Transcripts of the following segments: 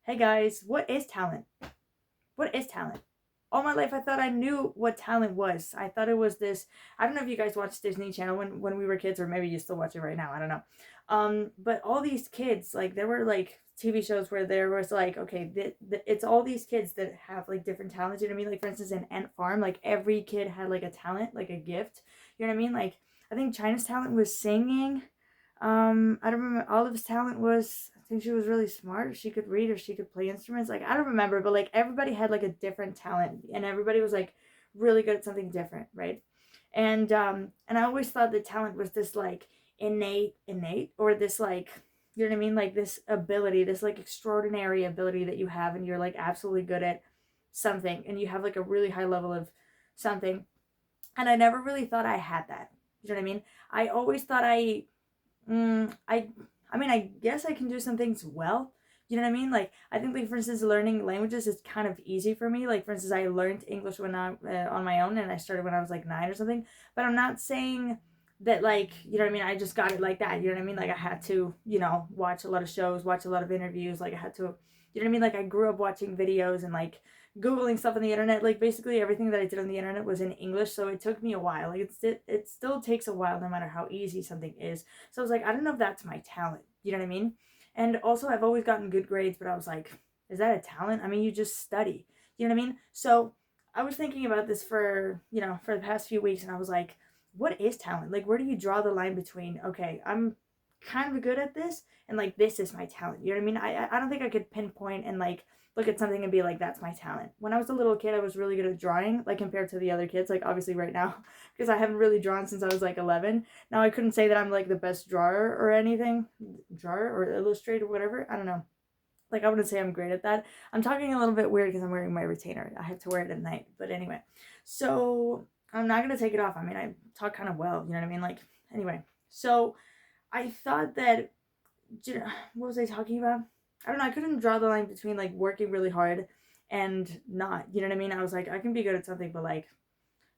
Hey guys, what is talent? What is talent? All my life I thought I knew what talent was. I thought it was this. I don't know if you guys watched Disney Channel when we were kids, or maybe you still watch it right now. I don't know. But all these kids, like there were like TV shows where there was like, okay, it's all these kids that have like different talents. You know what I mean? Like for instance, in Ant Farm, like every kid had like a talent, like a gift. You know what I mean? Like I think China's talent was singing. I don't remember. Olive's talent was, I think she was really smart. She could read or she could play instruments. Like I don't remember, but like everybody had like a different talent, and everybody was like really good at something different, right? And I always thought that talent was this like innate, or this like, you know what I mean, like this ability, this like extraordinary ability that you have, and you're like absolutely good at something, and you have like a really high level of something. And I never really thought I had that. You know what I mean? I always thought Mm, I I mean, I guess I can do some things well. You know what I mean? Like I think like for instance learning languages is kind of easy for me. Like for instance I learned English when I on my own, and I started when I was like 9 or something. But I'm not saying that, like, you know what I mean, I just got it like that. You know what I mean? Like I had to, watch a lot of shows, watch a lot of interviews, like I had to, you know what I mean? Like I grew up watching videos and like googling stuff on the internet. Like basically everything that I did on the internet was in English, so it took me a while. Like it still takes a while no matter how easy something is. So I was like, I don't know if that's my talent. You know what I mean? And also, I've always gotten good grades, but I was like, is that a talent? I mean, you just study. You know what I mean? So I was thinking about this for the past few weeks, and I was like, what is talent? Like, where do you draw the line between, okay, I'm kind of good at this, and like, this is my talent? You know what I mean? I don't think I could pinpoint and like look at something and be like, that's my talent. When I was a little kid, I was really good at drawing, like compared to the other kids, like obviously right now, because I haven't really drawn since I was like 11. Now I couldn't say that I'm like the best drawer or anything, drawer or illustrator, whatever. I don't know. Like I wouldn't say I'm great at that. I'm talking a little bit weird because I'm wearing my retainer. I have to wear it at night. But anyway, so I'm not gonna take it off. I mean, I talk kind of well. You know what I mean? Like anyway. So I thought that, what was I talking about? I don't know. I couldn't draw the line between like working really hard and not. You know what I mean? I was like, I can be good at something, but like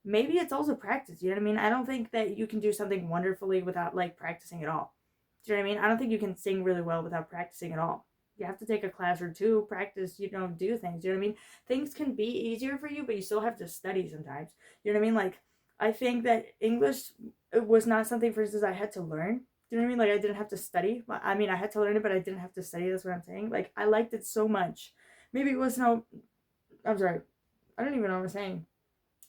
maybe it's also practice. You know what I mean? I don't think that you can do something wonderfully without like practicing at all. Do you know what I mean? I don't think you can sing really well without practicing at all. You have to take a class or two, practice, do things. You know what I mean? Things can be easier for you, but you still have to study sometimes. You know what I mean? Like, I think that English was not something, for instance, I had to learn. Do you know what I mean? Like, I didn't have to study. I mean, I had to learn it, but I didn't have to study. That's what I'm saying. Like, I liked it so much. Maybe it was no. I'm sorry. I don't even know what I'm saying.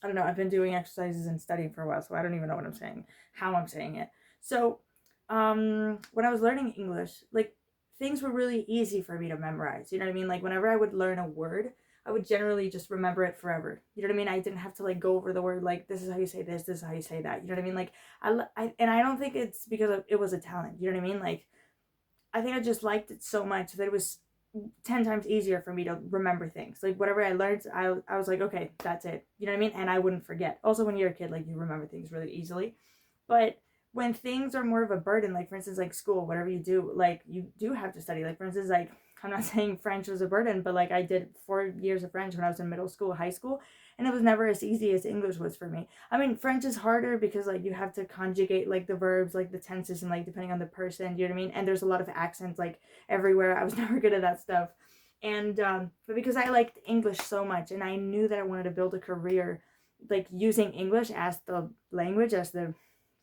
I don't know. I've been doing exercises and studying for a while, so I don't even know what I'm saying, how I'm saying it. So, when I was learning English, like things were really easy for me to memorize. You know what I mean? Like whenever I would learn a word, I would generally just remember it forever. You know what I mean? I didn't have to like go over the word like this is how you say this is how you say that. You know what I mean? Like and I don't think it's because it was a talent. You know what I mean? Like I think I just liked it so much that it was 10 times easier for me to remember things. Like whatever I learned, I was like, okay, that's it. You know what I mean? And I wouldn't forget. Also, when you're a kid, like you remember things really easily. But when things are more of a burden, like for instance, like school, whatever you do, like you do have to study. Like for instance, like I'm not saying French was a burden, but like I did 4 years of French when I was in middle school, high school, and it was never as easy as English was for me. I mean, French is harder because like you have to conjugate like the verbs, like the tenses, and like depending on the person, you know what I mean? And there's a lot of accents like everywhere. I was never good at that stuff. And but because I liked English so much, and I knew that I wanted to build a career like using English as the language, as the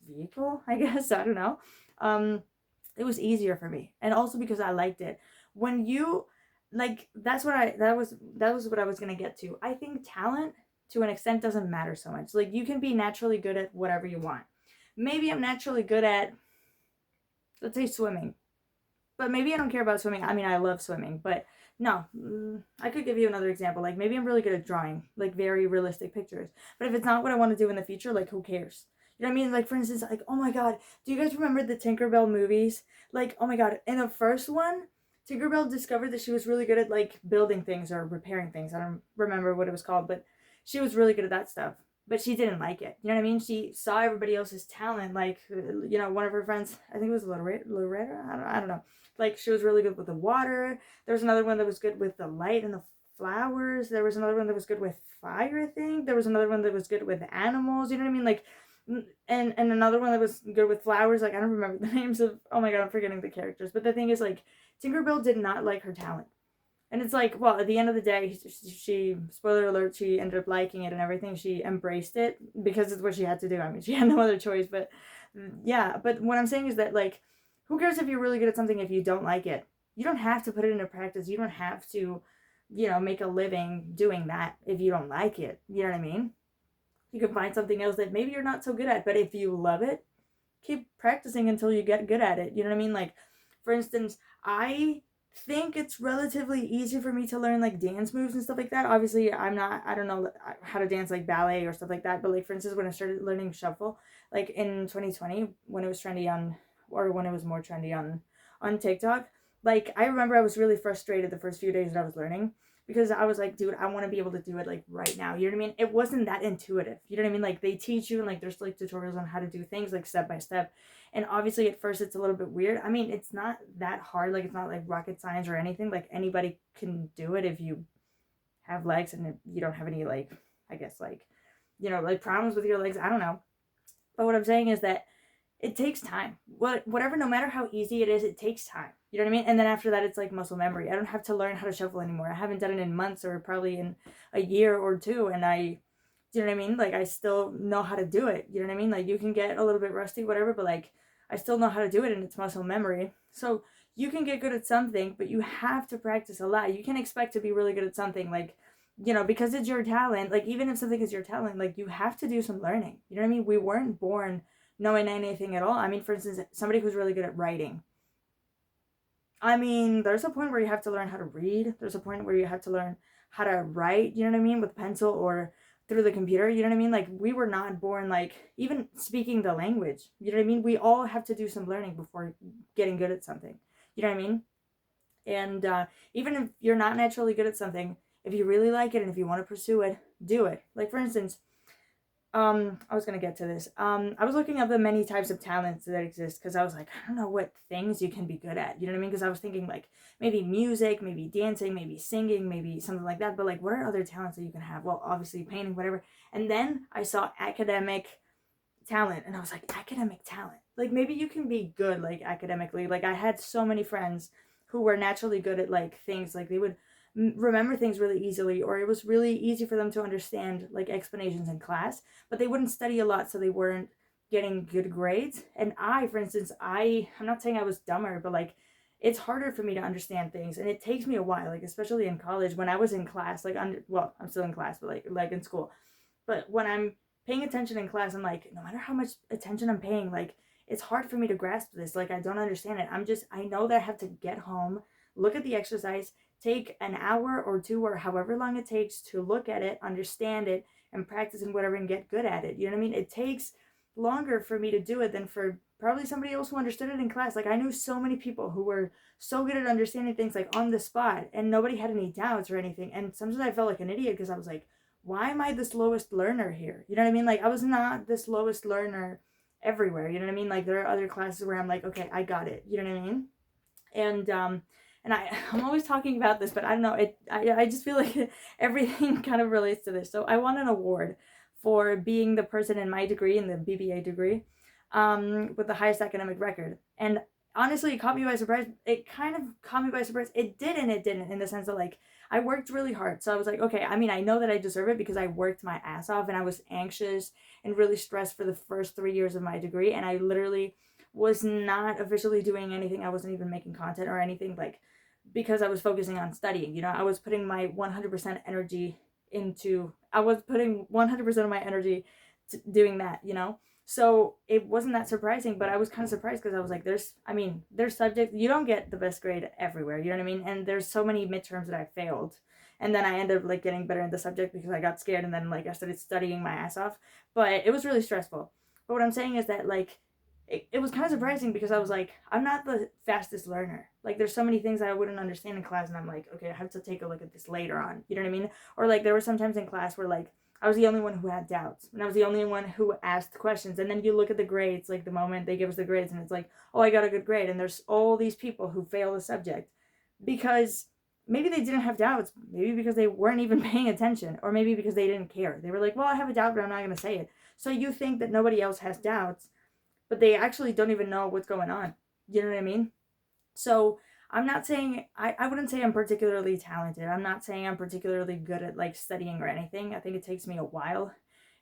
vehicle, I guess. I don't know. Um, it was easier for me, and also because I liked it. When you like, that was what I was gonna get to. I think talent, to an extent, doesn't matter so much. Like you can be naturally good at whatever you want. Maybe I'm naturally good at, let's say, swimming, but maybe I don't care about swimming. I mean, I love swimming, but no, I could give you another example. Like maybe I'm really good at drawing, like very realistic pictures. But if it's not what I want to do in the future, like who cares? You know what I mean? Like for instance, like oh my god, do you guys remember the Tinkerbell movies? Like oh my god, in the first one, Tinkerbell discovered that she was really good at like building things or repairing things. I don't remember what it was called, but she was really good at that stuff. But she didn't like it. You know what I mean? She saw everybody else's talent. Like, one of her friends, I think it was Loretta. I don't know, like she was really good with the water. There was another one that was good with the light and the flowers. There was another one that was good with fire, I think. There was another one that was good with animals. You know what I mean? Like, and another one that was good with flowers. Like I don't remember the names of. Oh my god, I'm forgetting the characters. But the thing is, like, Tinkerbell did not like her talent. And it's like, well, at the end of the day, she spoiler alert, she ended up liking it and everything. She embraced it because it's what she had to do. I mean, she had no other choice. But yeah, but what I'm saying is that, like, who cares if you're really good at something if you don't like it? You don't have to put it into practice. You don't have to, make a living doing that if you don't like it. You know what I mean? You can find something else that maybe you're not so good at, but if you love it, keep practicing until you get good at it. You know what I mean? Like, for instance, I think it's relatively easy for me to learn like dance moves and stuff like that. Obviously, I don't know how to dance like ballet or stuff like that. But like, for instance, when I started learning shuffle, like in 2020, when it was trendy on, or when it was more trendy on TikTok, like I remember I was really frustrated the first few days that I was learning, because I was like, dude, I want to be able to do it like right now. You know what I mean? It wasn't that intuitive. You know what I mean? Like they teach you and like there's like tutorials on how to do things like step by step. And obviously at first it's a little bit weird. I mean, it's not that hard. Like it's not like rocket science or anything. Like anybody can do it if you have legs and if you don't have any like, I guess like, like problems with your legs. I don't know. But what I'm saying is that it takes time. Whatever, no matter how easy it is, it takes time. You know what I mean? And then after that, it's like muscle memory. I don't have to learn how to shuffle anymore. I haven't done it in months or probably in a year or two. And you know what I mean? Like, I still know how to do it. You know what I mean? Like, you can get a little bit rusty, whatever, but like, I still know how to do it and it's muscle memory. So you can get good at something, but you have to practice a lot. You can expect to be really good at something, like, because it's your talent. Like, even if something is your talent, like, you have to do some learning. You know what I mean? We weren't born knowing anything at all. I mean, for instance, somebody who's really good at writing. I mean, there's a point where you have to learn how to read. There's a point where you have to learn how to write, you know what I mean, with pencil or through the computer, you know what I mean? Like, we were not born, like, even speaking the language, you know what I mean? We all have to do some learning before getting good at something, you know what I mean? And even if you're not naturally good at something, if you really like it and if you want to pursue it, do it. Like, for instance, I was gonna get to this. I was looking up the many types of talents that exist because I was like, I don't know what things you can be good at. You know what I mean? Because I was thinking like maybe music, maybe dancing, maybe singing, maybe something like that. But like, what are other talents that you can have? Well, obviously painting, whatever. And then I saw academic talent, and I was like, academic talent. Like maybe you can be good like academically. Like I had so many friends who were naturally good at like things, like they would remember things really easily, or it was really easy for them to understand like explanations in class, but they wouldn't study a lot, so they weren't getting good grades. And I, for instance, I'm not saying I was dumber, but like it's harder for me to understand things, and it takes me a while, like especially in college when I was in class, like well, I'm still in class, but like in school. But when I'm paying attention in class, I'm like, no matter how much attention I'm paying, like it's hard for me to grasp this. Like I don't understand it. I know that I have to get home, look at the exercise, take an hour or two or however long it takes to look at it, understand it, and practice and whatever and get good at it. You know what I mean? It takes longer for me to do it than for probably somebody else who understood it in class. Like I knew so many people who were so good at understanding things like on the spot and nobody had any doubts or anything. And sometimes I felt like an idiot because I was like, why am I the slowest learner here? You know what I mean? Like I was not the slowest learner everywhere. You know what I mean? Like there are other classes where I'm like, okay, I got it. You know what I mean? And I'm always talking about this, but I don't know. I just feel like everything kind of relates to this. So I won an award for being the person in my degree, in the BBA degree, with the highest academic record. And honestly, it caught me by surprise. It kind of caught me by surprise. It did and it didn't, in the sense that like I worked really hard. So I was like, okay, I mean, I know that I deserve it because I worked my ass off and I was anxious and really stressed for the first 3 years of my degree. And I literally was not officially doing anything. I wasn't even making content or anything, like, because I was focusing on studying. I was putting my 100% energy I was putting 100% of my energy to doing that. So it wasn't that surprising, but I was kind of surprised because I was like, there's subjects, you don't get the best grade everywhere, you know what I mean? And there's so many midterms that I failed. And then I ended up like getting better in the subject because I got scared and then like I started studying my ass off. But it was really stressful. But what I'm saying is that like it was kind of surprising because I was like, I'm not the fastest learner. Like there's so many things I wouldn't understand in class and I'm like, okay, I have to take a look at this later on. You know what I mean? Or like there were some times in class where like I was the only one who had doubts and I was the only one who asked questions. And then you look at the grades, like the moment they give us the grades and it's like, oh, I got a good grade. And there's all these people who fail the subject because maybe they didn't have doubts, maybe because they weren't even paying attention, or maybe because they didn't care. They were like, well, I have a doubt, but I'm not going to say it. So you think that nobody else has doubts, but they actually don't even know what's going on. You know what I mean? So I'm not saying, I wouldn't say I'm particularly talented. I'm not saying I'm particularly good at like studying or anything. I think it takes me a while.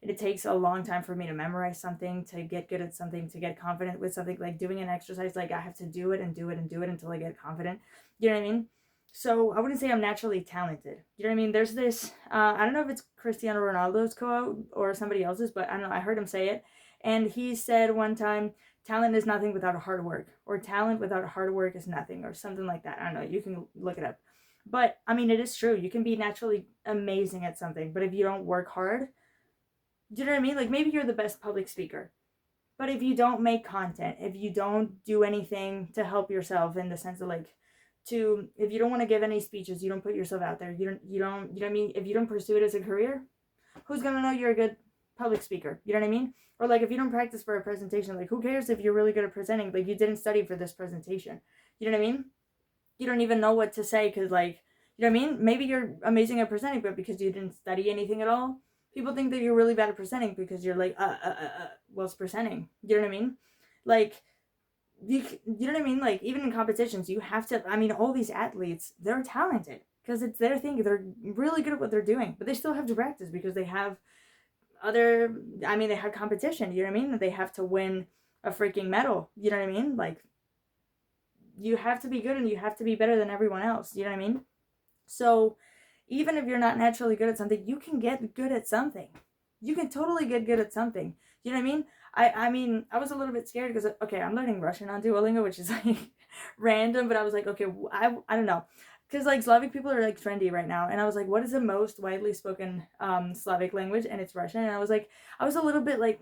It takes a long time for me to memorize something, to get good at something, to get confident with something. Like doing an exercise, like I have to do it and do it and do it until I get confident. You know what I mean? So I wouldn't say I'm naturally talented. You know what I mean? There's this, I don't know if it's Cristiano Ronaldo's quote or somebody else's, but I don't know. I heard him say it. And he said one time, talent is nothing without hard work, or talent without hard work is nothing, or something like that. I don't know. You can look it up. But I mean, it is true. You can be naturally amazing at something, but if you don't work hard, do you know what I mean? Like maybe you're the best public speaker, but if you don't make content, if you don't do anything to help yourself in the sense of like, to, if you don't want to give any speeches, you don't put yourself out there, you know what I mean? If you don't pursue it as a career, who's gonna know you're a good public speaker? You know what I mean? Or like if you don't practice for a presentation, like who cares if you're really good at presenting? Like you didn't study for this presentation. You know what I mean? You don't even know what to say because like, you know what I mean? Maybe you're amazing at presenting, but because you didn't study anything at all, people think that you're really bad at presenting because you're like, well, it's presenting. You know what I mean? Like, you know what I mean? Like, even in competitions, you have to, I mean, all these athletes, they're talented because it's their thing. They're really good at what they're doing, but they still have to practice because they have other, I mean, they have competition. You know what I mean? They have to win a freaking medal. You know what I mean? Like, you have to be good and you have to be better than everyone else. You know what I mean? So even if you're not naturally good at something, you can get good at something. You can totally get good at something. You know what I mean? I mean, I was a little bit scared because, okay, I'm learning Russian on Duolingo, which is like random, but I was like, okay, I don't know. Because like Slavic people are like trendy right now. And I was like, what is the most widely spoken Slavic language? And it's Russian. And I was like, I was a little bit like,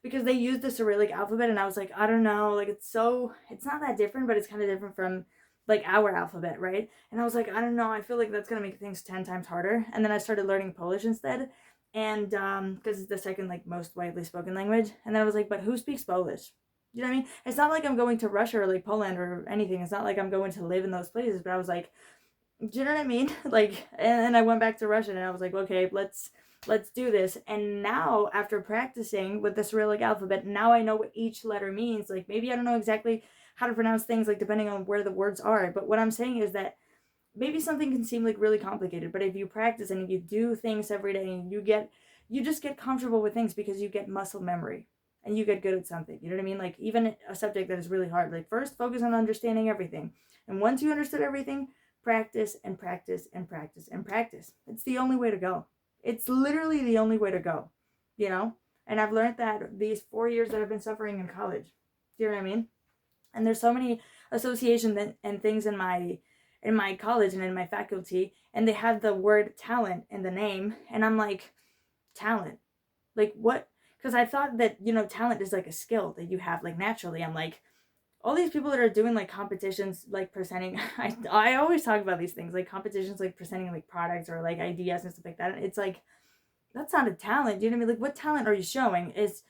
because they use the Cyrillic alphabet. And I was like, I don't know. Like it's not that different, but it's kind of different from like our alphabet, right? And I was like, I don't know. I feel like that's going to make things 10 times harder. And then I started learning Polish instead. And because it's the second like most widely spoken language. And then I was like, but who speaks Polish? You know what I mean? It's not like I'm going to Russia or like Poland or anything. It's not like I'm going to live in those places. But I was like, do you know what I mean? Like, and I went back to Russian and I was like, okay, let's do this. And now after practicing with the Cyrillic alphabet, now I know what each letter means. Like maybe I don't know exactly how to pronounce things like depending on where the words are, but what I'm saying is that maybe something can seem like really complicated, but if you practice and if you do things every day and you just get comfortable with things because you get muscle memory and you get good at something. You know what I mean? Like even a subject that is really hard, like first focus on understanding everything. And once you understood everything, practice and practice and practice and practice. It's the only way to go. It's literally the only way to go, you know? And I've learned that these 4 years that I've been suffering in college. Do you know what I mean? And there's so many associations and things in my college and in my faculty, and they have the word talent in the name, and I'm like, talent? Like what? Because I thought that, you know, talent is like a skill that you have like naturally. I'm like, all these people that are doing like competitions like presenting I always talk about these things like competitions like presenting like products or like ideas and stuff like that. It's like that's not a talent. Do you know what I mean? Like what talent are you showing? Is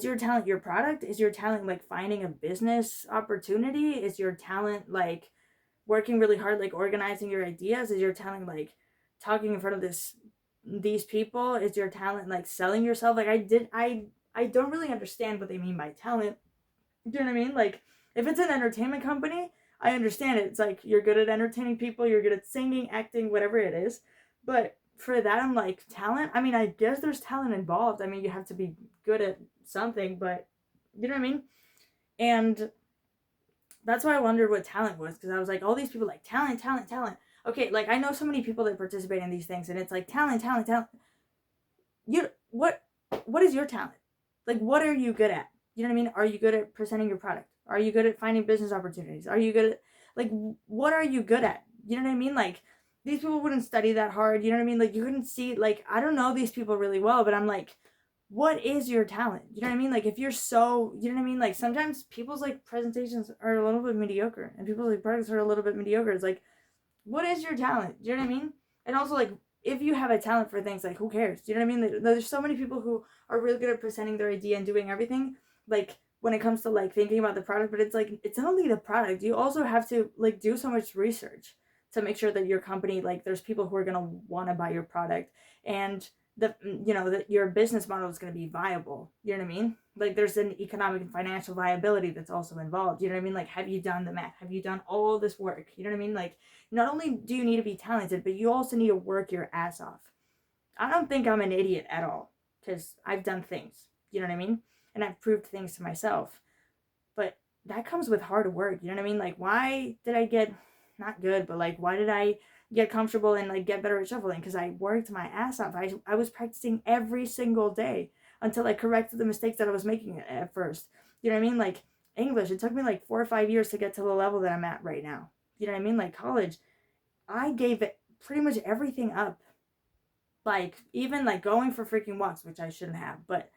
your talent your product? Is your talent like finding a business opportunity? Is your talent like working really hard like organizing your ideas? Is your talent like talking in front of these people? Is your talent like selling yourself? Like I don't really understand what they mean by talent. Do you know what I mean? Like, if it's an entertainment company, I understand it. It's like you're good at entertaining people, you're good at singing, acting, whatever it is. But for that, I'm like, talent? I mean, I guess there's talent involved. I mean, you have to be good at something, but you know what I mean? And that's why I wondered what talent was, because I was like, all these people like talent, talent, talent. Okay, like I know so many people that participate in these things, and it's like talent, talent, talent. You what is your talent? Like, what are you good at? You know what I mean? Are you good at presenting your product? Are you good at finding business opportunities? Are you good at, like, what are you good at? You know what I mean? Like, these people wouldn't study that hard. You know what I mean? Like, you couldn't see, like, I don't know these people really well, but I'm like, what is your talent? You know what I mean? Like, if you're so, you know what I mean? Like, sometimes people's, like, presentations are a little bit mediocre, and people's, like, products are a little bit mediocre. It's like, what is your talent? Do you know what I mean? And also, like, if you have a talent for things, like, who cares? Do you know what I mean? There's so many people who are really good at presenting their idea and doing everything, like, when it comes to, like, thinking about the product, but it's, like, it's not only the product. You also have to, like, do so much research to make sure that your company, like, there's people who are going to want to buy your product. And that your business model is going to be viable. You know what I mean? Like there's an economic and financial viability that's also involved. You know what I mean? Like, have you done the math? Have you done all this work? You know what I mean? Like, not only do you need to be talented, but you also need to work your ass off. I don't think I'm an idiot at all, because I've done things. You know what I mean? And I've proved things to myself. But that comes with hard work. You know what I mean? Like, why did I get not good, but like, why did I get comfortable and like get better at shuffling? Because I worked my ass off. I was practicing every single day until I corrected the mistakes that I was making at first. You know what I mean? Like English, it took me like 4 or 5 years to get to the level that I'm at right now. You know what I mean? Like college, I gave it pretty much everything up. Like even like going for freaking walks, which I shouldn't have, but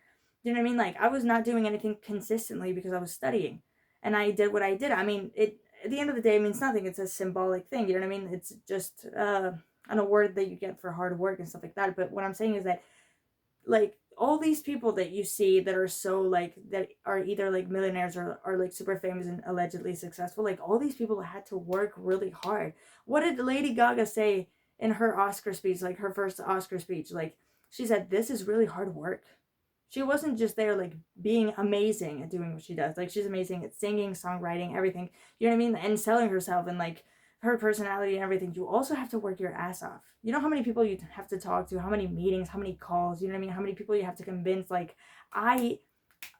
you know what I mean? Like I was not doing anything consistently because I was studying, and I did what I did. I mean, it at the end of the day, it means nothing. It's a symbolic thing. You know what I mean? It's just an award that you get for hard work and stuff like that. But what I'm saying is that like all these people that you see that are so like that are either like millionaires or are like super famous and allegedly successful, like all these people had to work really hard. What did Lady Gaga say in her Oscar speech, like her first Oscar speech? Like she said, this is really hard work. She wasn't just there like being amazing at doing what she does. Like she's amazing at singing, songwriting, everything. You know what I mean? And selling herself and like her personality and everything. You also have to work your ass off. You know how many people you have to talk to, how many meetings, how many calls, you know what I mean? How many people you have to convince I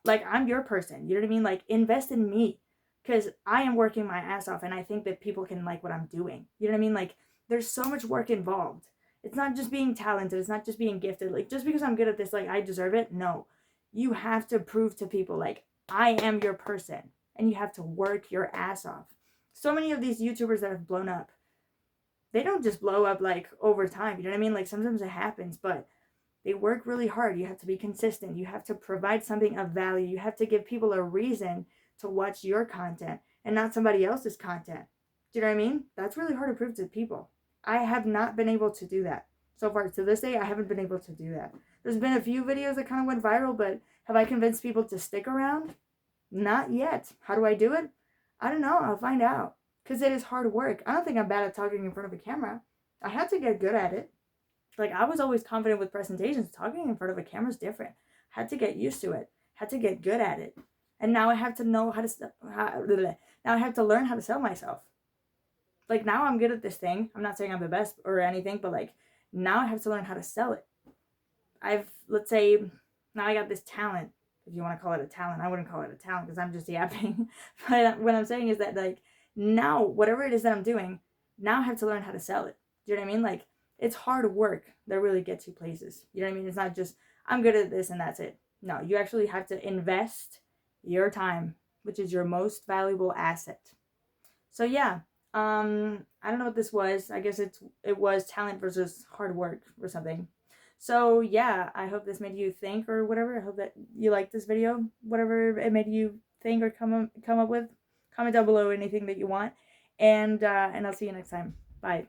I'm your person. You know what I mean? Like invest in me because I am working my ass off and I think that people can like what I'm doing. You know what I mean? Like there's so much work involved. It's not just being talented, it's not just being gifted. Like just because I'm good at this like I deserve it. No. You have to prove to people like I am your person and you have to work your ass off. So many of these YouTubers that have blown up, they don't just blow up like over time. You know what I mean? Like sometimes it happens, but they work really hard. You have to be consistent. You have to provide something of value. You have to give people a reason to watch your content and not somebody else's content. Do you know what I mean? That's really hard to prove to people. I have not been able to do that. So far to this day, I haven't been able to do that. There's been a few videos that kind of went viral, but have I convinced people to stick around? Not yet. How do I do it? I don't know. I'll find out. Because it is hard work. I don't think I'm bad at talking in front of a camera. I had to get good at it. Like I was always confident with presentations. Talking in front of a camera is different. Had to get used to it. Had to get good at it. And now I have to know how to now I have to learn how to sell myself. Like now I'm good at this thing. I'm not saying I'm the best or anything, but like now I have to learn how to sell it. Let's say now I got this talent. If you want to call it a talent, I wouldn't call it a talent because I'm just yapping. But what I'm saying is that like now whatever it is that I'm doing, now I have to learn how to sell it. Do you know what I mean? Like it's hard work that really gets you places. You know what I mean? It's not just I'm good at this and that's it. No, you actually have to invest your time, which is your most valuable asset. So yeah, I don't know what this was. I guess it was talent versus hard work or something. So yeah, I hope this made you think or whatever. I hope that you liked this video, whatever it made you think or come up with. Comment down below anything that you want, and I'll see you next time. Bye.